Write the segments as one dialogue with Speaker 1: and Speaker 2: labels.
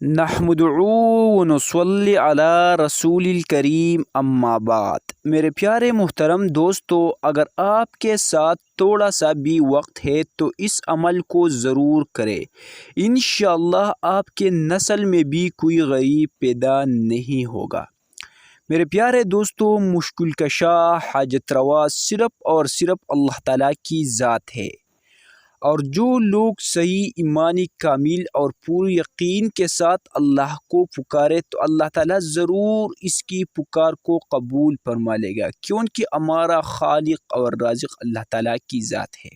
Speaker 1: نحمدہ ونصلی علی رسول الکریم اما بعد۔ میرے پیارے محترم دوستو، اگر آپ کے ساتھ تھوڑا سا بھی وقت ہے تو اس عمل کو ضرور کریں۔ انشاءاللہ آپ کے نسل میں بھی کوئی غریب پیدا نہیں ہوگا۔ میرے پیارے دوستو، مشکل کشا حاجت روا صرف اور صرف اللہ تعالیٰ کی ذات ہے، اور جو لوگ صحیح ایمانی کامل اور پورے یقین کے ساتھ اللہ کو پکارے تو اللہ تعالیٰ ضرور اس کی پکار کو قبول فرما لے گا، کیونکہ ہمارا خالق اور رازق اللہ تعالیٰ کی ذات ہے۔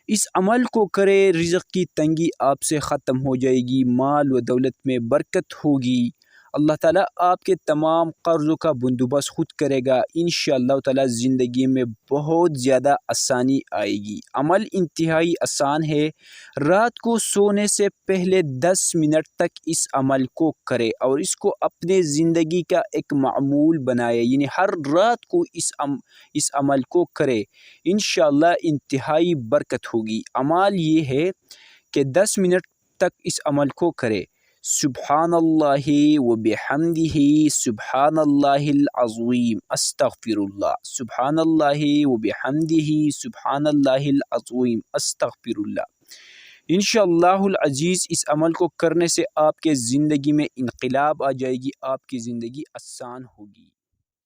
Speaker 1: اس عمل کو کرے، رزق کی تنگی آپ سے ختم ہو جائے گی، مال و دولت میں برکت ہوگی، اللہ تعالیٰ آپ کے تمام قرضوں کا بندوبست خود کرے گا، انشاءاللہ تعالیٰ زندگی میں بہت زیادہ آسانی آئے گی۔ عمل انتہائی آسان ہے۔ رات کو سونے سے پہلے 10 منٹ تک اس عمل کو کرے اور اس کو اپنے زندگی کا ایک معمول بنائے، یعنی ہر رات کو اس عمل کو کرے، انشاءاللہ انتہائی برکت ہوگی۔ عمل یہ ہے کہ 10 منٹ تک اس عمل کو کرے۔ سبحان اللہ و بحمدہ سبحان اللہ العظیم استغفر اللہ، سبحان اللہ و بحمدہ سبحان اللہ العظیم استغفر اللہ۔ انشاءاللہ العزیز اس عمل کو کرنے سے آپ کے زندگی میں انقلاب آ جائے گی، آپ کی زندگی آسان ہوگی۔